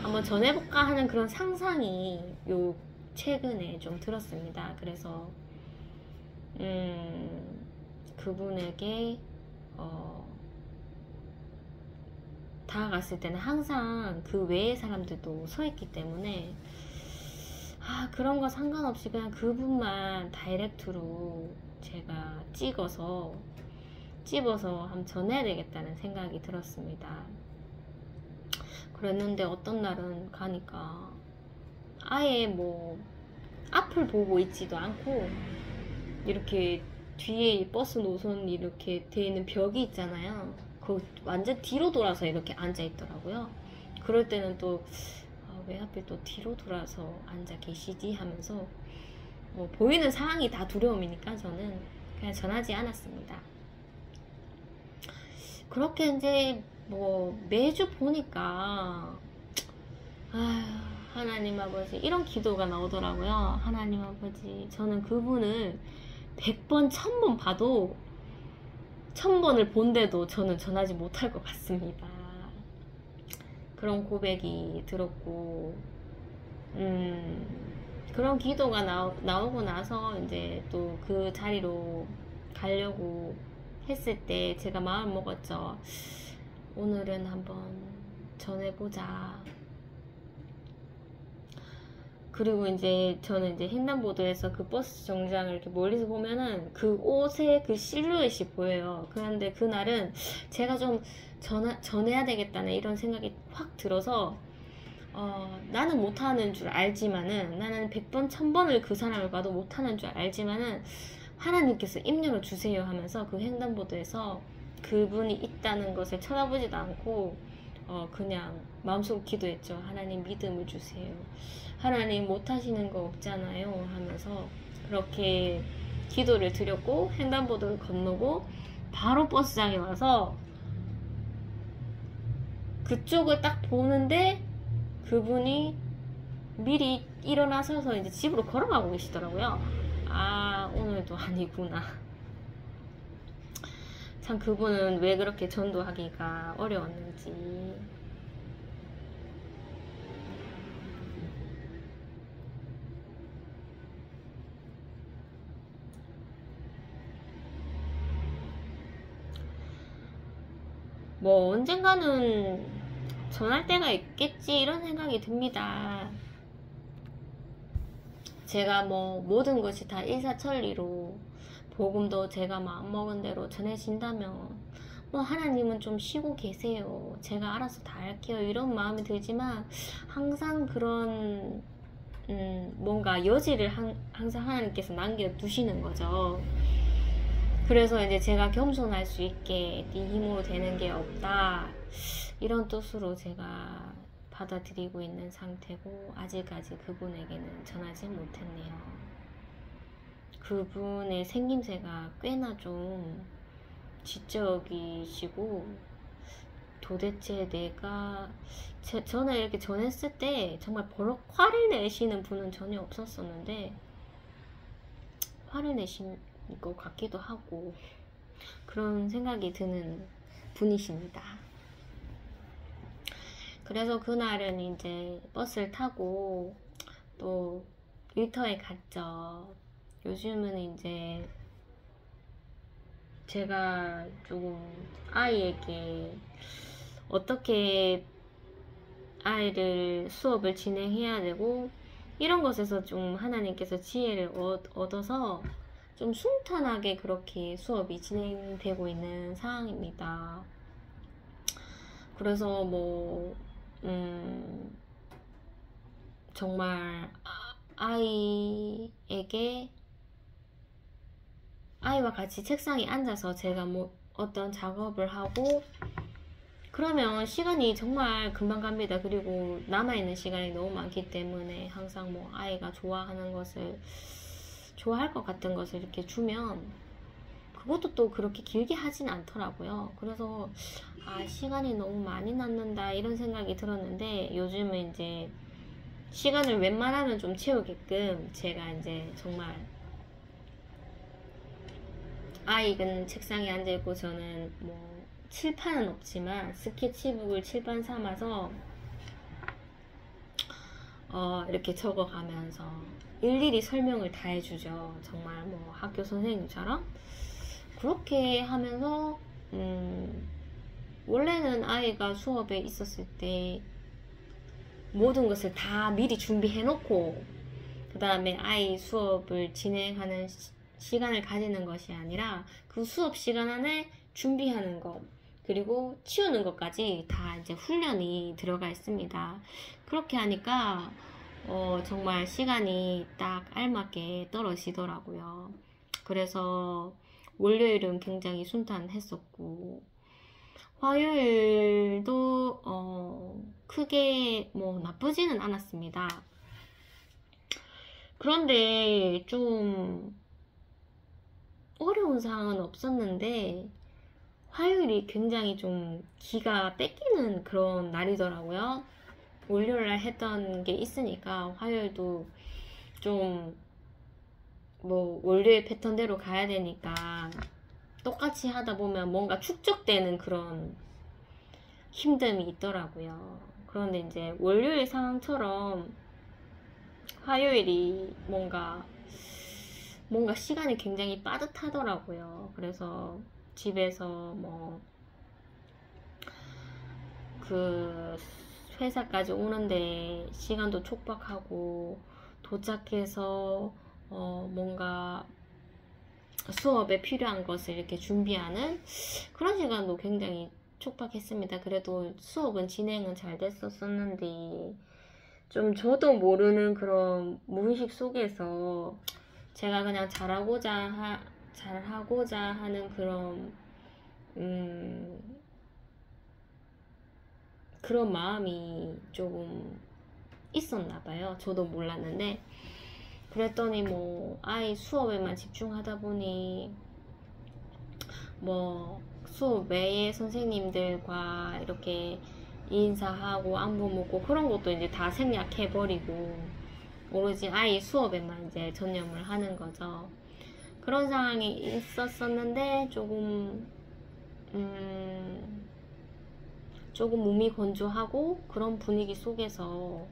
한번 전해볼까 하는 그런 상상이 요 최근에 좀 들었습니다. 그래서 그분에게 다가갔을 때는 항상 그 외의 사람들도 서 있기 때문에, 그런 거 상관없이 그냥 그분만 다이렉트로 제가 집어서 한번 전해야 되겠다는 생각이 들었습니다. 그랬는데 어떤 날은 가니까 아예 뭐 앞을 보고 있지도 않고, 이렇게 뒤에 버스 노선 이렇게 돼 있는 벽이 있잖아요. 그 완전 뒤로 돌아서 이렇게 앉아 있더라고요. 그럴 때는 또 왜 하필 또 뒤로 돌아서 앉아 계시지 하면서, 뭐 보이는 상황이 다 두려움이니까 저는 그냥 전하지 않았습니다. 그렇게 이제 뭐 매주 보니까, 하나님 아버지, 이런 기도가 나오더라고요. 하나님 아버지, 저는 그분을 100번, 1000번 봐도 1000번을 본데도 저는 전하지 못할 것 같습니다. 그런 고백이 들었고, 그런 기도가 나오고 나서 이제 또 그 자리로 가려고 했을 때 제가 마음 먹었죠. 오늘은 한번 전해보자. 그리고 이제 저는 이제 횡단보도에서 그 버스 정류장을 이렇게 멀리서 보면은 그 옷의 그 실루엣이 보여요. 그런데 그날은 제가 좀 전해야 되겠다는 이런 생각이 확 들어서, 나는 못하는 줄 알지만은, 나는 100번, 1000번을 그 사람을 봐도 못하는 줄 알지만은, 하나님께서 입력을 주세요 하면서 그 횡단보도에서 그분이 있다는 것을 쳐다보지도 않고, 그냥 마음속 기도했죠. 하나님 믿음을 주세요. 하나님 못하시는 거 없잖아요 하면서 그렇게 기도를 드렸고, 횡단보도를 건너고 바로 버스장에 와서 그쪽을 딱 보는데 그분이 미리 일어나셔서 이제 집으로 걸어가고 계시더라고요. 오늘도 아니구나. 참 그분은 왜 그렇게 전도하기가 어려웠는지. 뭐 언젠가는 전할 때가 있겠지, 이런 생각이 듭니다. 제가 뭐 모든 것이 다 일사천리로 복음도 제가 마음먹은 대로 전해진다면, 뭐 하나님은 좀 쉬고 계세요, 제가 알아서 다 할게요, 이런 마음이 들지만, 항상 그런 뭔가 여지를 항상 하나님께서 남겨두시는 거죠. 그래서 이제 제가 겸손할 수 있게 네 힘으로 되는 게 없다, 이런 뜻으로 제가 받아들이고 있는 상태고, 아직까지 그분에게는 전하지 못했네요. 그분의 생김새가 꽤나 좀 지적이시고, 도대체 내가 저는 이렇게 전했을 때 정말 버럭 화를 내시는 분은 전혀 없었었는데, 화를 내신 것 같기도 하고, 그런 생각이 드는 분이십니다. 그래서 그날은 이제 버스를 타고 또 일터에 갔죠. 요즘은 이제 제가 조금 아이에게 어떻게 아이를 수업을 진행해야 되고 이런 것에서 좀 하나님께서 지혜를 얻어서 좀 순탄하게 그렇게 수업이 진행되고 있는 상황입니다. 그래서 뭐 정말 아이에게 아이와 같이 책상에 앉아서 제가 뭐 어떤 작업을 하고 그러면 시간이 정말 금방 갑니다. 그리고 남아있는 시간이 너무 많기 때문에 항상 뭐 아이가 좋아하는 것을 좋아할 것 같은 것을 이렇게 주면 그것도 또 그렇게 길게 하진 않더라고요. 그래서 시간이 너무 많이 남는다 이런 생각이 들었는데 요즘은 이제 시간을 웬만하면 좀 채우게끔 제가 이제 정말 아이는 책상에 앉아있고 저는 뭐 칠판은 없지만 스케치북을 칠판 삼아서 이렇게 적어가면서 일일이 설명을 다 해주죠. 정말 뭐 학교 선생님처럼 그렇게 하면서 원래는 아이가 수업에 있었을 때 모든 것을 다 미리 준비해 놓고 그 다음에 아이 수업을 진행하는 시간을 가지는 것이 아니라 그 수업 시간 안에 준비하는 것 그리고 치우는 것까지 다 이제 훈련이 들어가 있습니다. 그렇게 하니까 정말 시간이 딱 알맞게 떨어지더라고요. 그래서 월요일은 굉장히 순탄했었고 화요일도 크게 뭐 나쁘지는 않았습니다. 그런데 좀 어려운 사항은 없었는데 화요일이 굉장히 좀 기가 뺏기는 그런 날이더라고요. 월요일날 했던 게 있으니까 화요일도 좀 뭐 월요일 패턴대로 가야 되니까 똑같이 하다 보면 뭔가 축적되는 그런 힘듦이 있더라고요. 그런데 이제 월요일 상황처럼 화요일이 뭔가 시간이 굉장히 빠듯하더라고요. 그래서 집에서 뭐 그 회사까지 오는데 시간도 촉박하고 도착해서 뭔가 수업에 필요한 것을 이렇게 준비하는 그런 시간도 굉장히 촉박했습니다. 그래도 수업은 진행은 잘 됐었었는데 좀 저도 모르는 그런 무의식 속에서 제가 그냥 잘하고자 하는 그런 마음이 조금 있었나 봐요. 저도 몰랐는데 그랬더니 뭐 아이 수업에만 집중하다 보니 뭐 수업 외에 선생님들과 이렇게 인사하고 안부 묻고 그런 것도 이제 다 생략해버리고 오로지 아이 수업에만 이제 전념을 하는 거죠. 그런 상황이 있었었는데 조금 몸이 건조하고 그런 분위기 속에서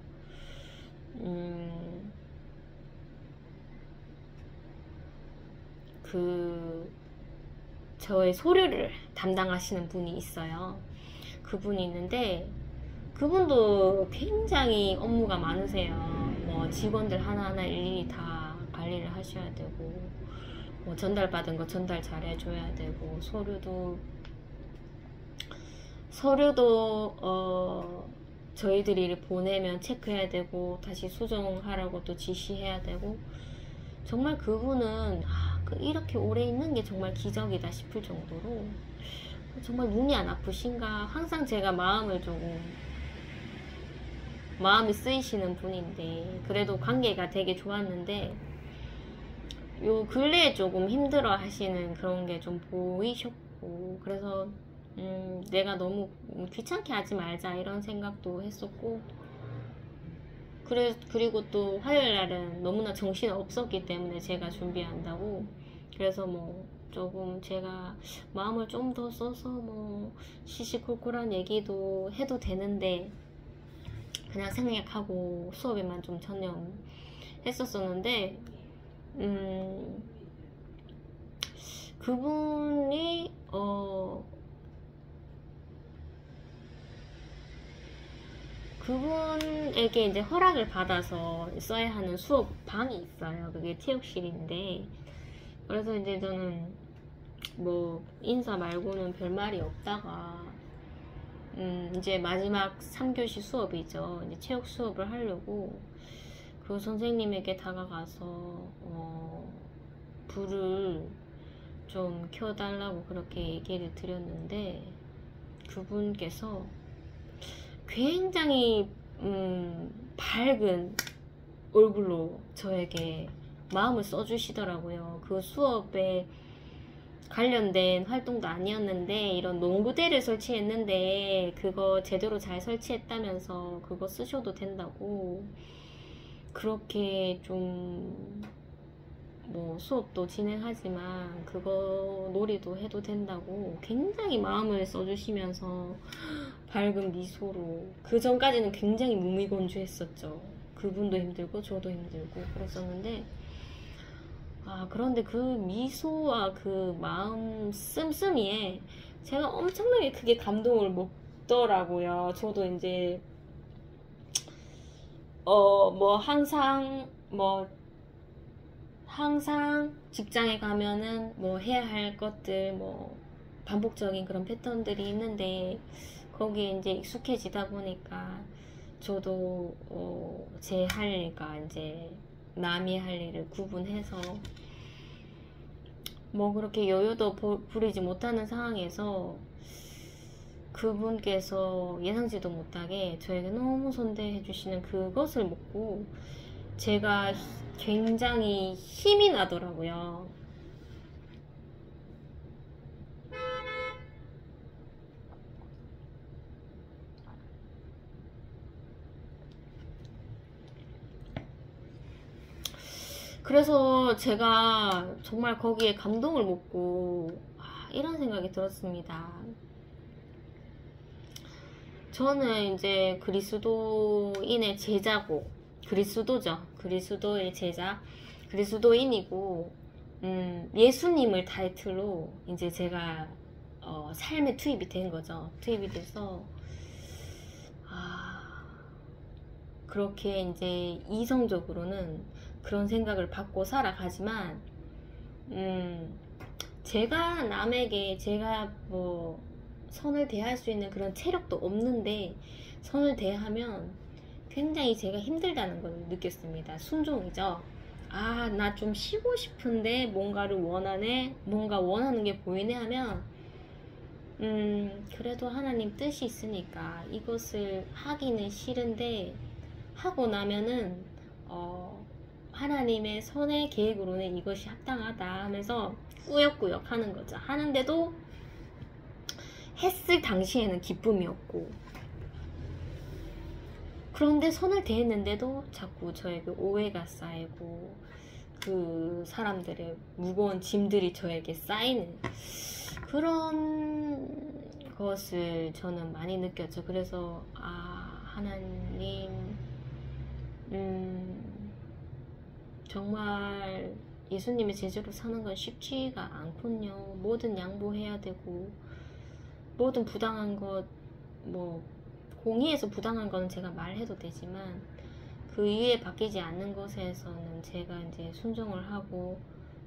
저의 소류를 담당하시는 분이 있어요. 그분이 있는데 그분도 굉장히 업무가 많으세요. 뭐 직원들 하나하나 일일이 다 관리를 하셔야 되고 뭐 전달받은 거 전달 잘 해줘야 되고 서류도 저희들이 보내면 체크해야 되고 다시 수정하라고 또 지시해야 되고 정말 그분은 이렇게 오래 있는 게 정말 기적이다 싶을 정도로 정말 눈이 안 아프신가 항상 제가 마음이 쓰이시는 분인데 그래도 관계가 되게 좋았는데 요 근래에 조금 힘들어 하시는 그런 게 좀 보이셨고 그래서 내가 너무 귀찮게 하지 말자 이런 생각도 했었고 그리고 또 화요일 날은 너무나 정신 없었기 때문에 제가 준비한다고 그래서 뭐 조금 제가 마음을 좀 더 써서 뭐 시시콜콜한 얘기도 해도 되는데 그냥 생략하고 수업에만 좀 전념했었었는데 그분이 그분에게 이제 허락을 받아서 써야 하는 수업 방이 있어요. 그게 체육실인데, 그래서 이제 저는 뭐 인사 말고는 별 말이 없다가 이제 마지막 3교시 수업이죠. 이제 체육 수업을 하려고 그 선생님에게 다가가서 불을 좀 켜달라고 그렇게 얘기를 드렸는데, 그분께서 굉장히 밝은 얼굴로 저에게 마음을 써주시더라고요. 그 수업에 관련된 활동도 아니었는데 이런 농구대를 설치했는데 그거 제대로 잘 설치했다면서 그거 쓰셔도 된다고, 그렇게 좀 뭐 수업도 진행하지만 그거 놀이도 해도 된다고 굉장히 마음을 써주시면서 밝은 미소로, 그 전까지는 굉장히 무미건조했었죠. 그분도 힘들고 저도 힘들고 그랬었는데, 그런데 그 미소와 그 마음 씀씀이에 제가 엄청나게 크게 감동을 먹더라고요. 저도 이제 뭐 항상 직장에 가면은 뭐 해야 할 것들, 뭐 반복적인 그런 패턴들이 있는데 거기에 이제 익숙해지다 보니까 저도 제 할 일과 이제 남이 할 일을 구분해서 뭐 그렇게 여유도 부리지 못하는 상황에서 그분께서 예상치도 못하게 저에게 너무 선대해 주시는 그것을 먹고 제가 굉장히 힘이 나더라고요. 그래서 제가 정말 거기에 감동을 먹고 이런 생각이 들었습니다. 저는 이제 그리스도인의 제자고, 그리스도죠. 그리스도의 제자, 그리스도인이고, 예수님을 타이틀로 이제 제가 삶에 투입이 된 거죠. 투입이 돼서 그렇게 이제 이성적으로는 그런 생각을 받고 살아가지만 제가 남에게 제가 뭐 선을 대할 수 있는 그런 체력도 없는데 선을 대하면 굉장히 제가 힘들다는 걸 느꼈습니다. 순종이죠. 나 좀 쉬고 싶은데 뭔가를 원하네, 뭔가 원하는 게 보이네 하면 그래도 하나님 뜻이 있으니까 이것을 하기는 싫은데 하고 나면은 하나님의 선의 계획으로는 이것이 합당하다 하면서 꾸역꾸역 하는 거죠. 하는데도 했을 당시에는 기쁨이었고, 그런데 선을 대했는데도 자꾸 저에게 오해가 쌓이고 그 사람들의 무거운 짐들이 저에게 쌓이는 그런 것을 저는 많이 느꼈죠. 그래서 하나님 정말 예수님의 제자로 사는 건 쉽지가 않군요. 뭐든 양보해야 되고, 뭐든 부당한 것, 뭐 공의에서 부당한 거는 제가 말해도 되지만 그 이외에 바뀌지 않는 것에서는 제가 이제 순종을 하고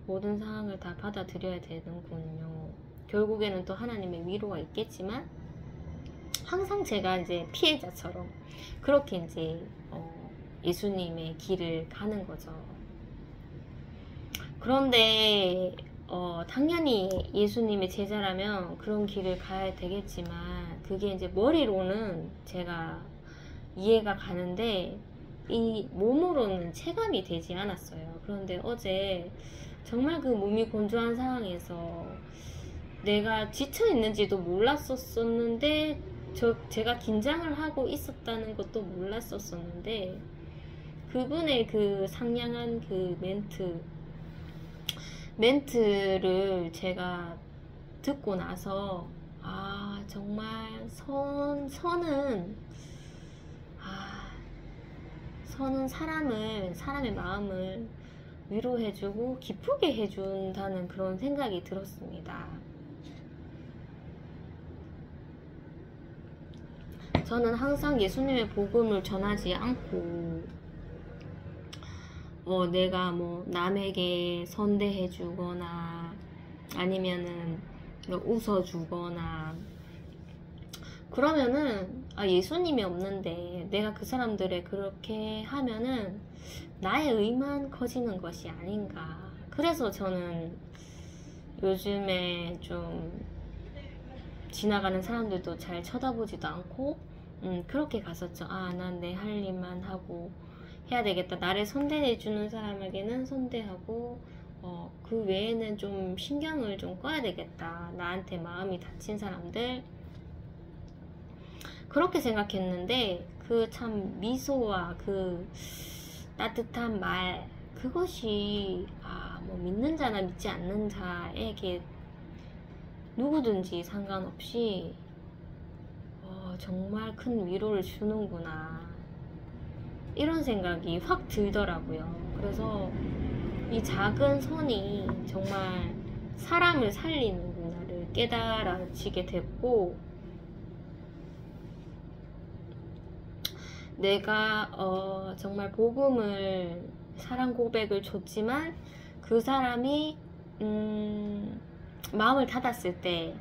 모든 상황을 다 받아들여야 되는군요. 결국에는 또 하나님의 위로가 있겠지만 항상 제가 이제 피해자처럼 그렇게 이제 예수님의 길을 가는 거죠. 그런데 당연히 예수님의 제자라면 그런 길을 가야 되겠지만 그게 이제 머리로는 제가 이해가 가는데 이 몸으로는 체감이 되지 않았어요. 그런데 어제 정말 그 몸이 건조한 상황에서 내가 지쳐 있는지도 몰랐었는데 제가 긴장을 하고 있었다는 것도 몰랐었는데 그분의 그 상냥한 그 멘트를 제가 듣고 나서 정말 선은 선은 사람의 마음을 위로해주고 기쁘게 해준다는 그런 생각이 들었습니다. 저는 항상 예수님의 복음을 전하지 않고 내가 뭐 남에게 선대해주거나 아니면은 웃어주거나 그러면은 예수님이 없는데 내가 그 사람들의 그렇게 하면은 나의 의만 커지는 것이 아닌가. 그래서 저는 요즘에 좀 지나가는 사람들도 잘 쳐다보지도 않고 그렇게 갔었죠. 난 내 할 일만 하고 해야 되겠다. 나를 선대해주는 사람에게는 선대하고 그 외에는 좀 신경을 좀 꺼야 되겠다. 나한테 마음이 다친 사람들 그렇게 생각했는데 그 참 미소와 그 따뜻한 말 그것이 뭐 믿는 자나 믿지 않는 자에게 누구든지 상관없이 정말 큰 위로를 주는구나 이런 생각이 확 들더라고요. 그래서 이 작은 선이 정말 사람을 살리는구나를 깨달아지게 됐고 내가 정말 복음을 사랑 고백을 줬지만 그 사람이 마음을 닫았을 때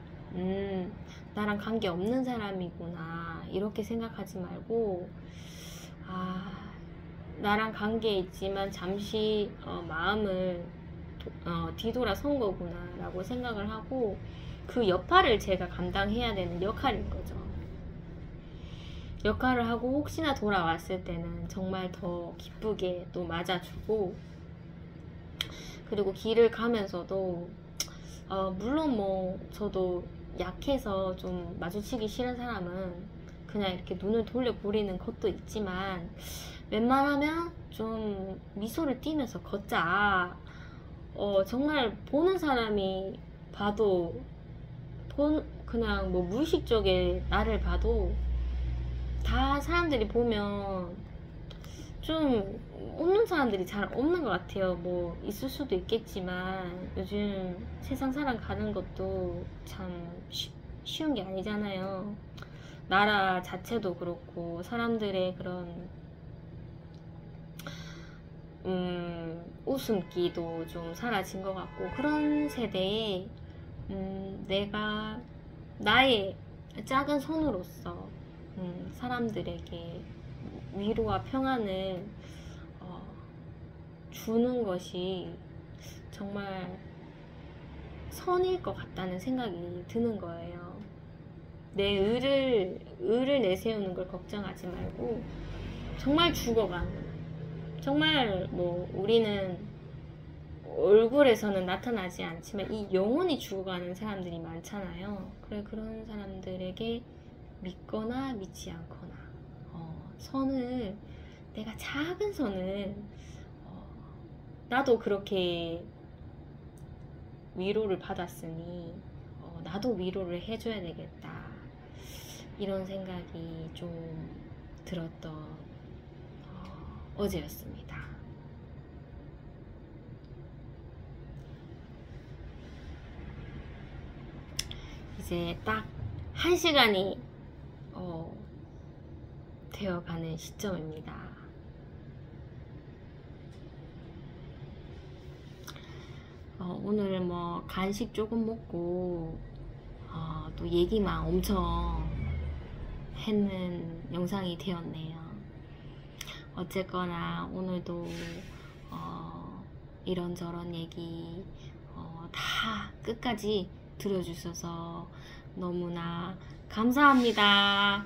나랑 관계 없는 사람이구나 이렇게 생각하지 말고 나랑 관계 있지만 잠시 마음을 뒤돌아선 거구나 라고 생각을 하고 그 역할을 제가 감당해야 되는 역할인 거죠. 역할을 하고 혹시나 돌아왔을 때는 정말 더 기쁘게 또 맞아주고 그리고 길을 가면서도 물론 뭐 저도 약해서 좀 마주치기 싫은 사람은 그냥 이렇게 눈을 돌려버리는 것도 있지만 웬만하면 좀 미소를 띠면서 걷자. 정말 보는 사람이 봐도 그냥 뭐 무의식적에 나를 봐도 다 사람들이 보면 좀 웃는 사람들이 잘 없는 것 같아요. 뭐 있을 수도 있겠지만 요즘 세상 살아가는 것도 참 쉬운 게 아니잖아요. 나라 자체도 그렇고 사람들의 그런 웃음기도 좀 사라진 것 같고 그런 세대에 내가 나의 작은 손으로서 사람들에게 위로와 평안을 주는 것이 정말 선일 것 같다는 생각이 드는 거예요. 내 의를 내세우는 걸 걱정하지 말고 정말 죽어가는 정말 뭐 우리는 얼굴에서는 나타나지 않지만 이 영혼이 죽어가는 사람들이 많잖아요. 그래 그런 사람들에게 믿거나 믿지 않거나 선을 내가 작은 선을 나도 그렇게 위로를 받았으니 나도 위로를 해줘야 되겠다 이런 생각이 좀 들었던 어제였습니다. 이제 딱 1시간이 되어가는 시점입니다. 오늘 뭐 간식 조금 먹고 또 얘기만 엄청 했는 영상이 되었네요. 어쨌거나 오늘도 이런저런 얘기 다 끝까지 들어주셔서 너무나 감사합니다.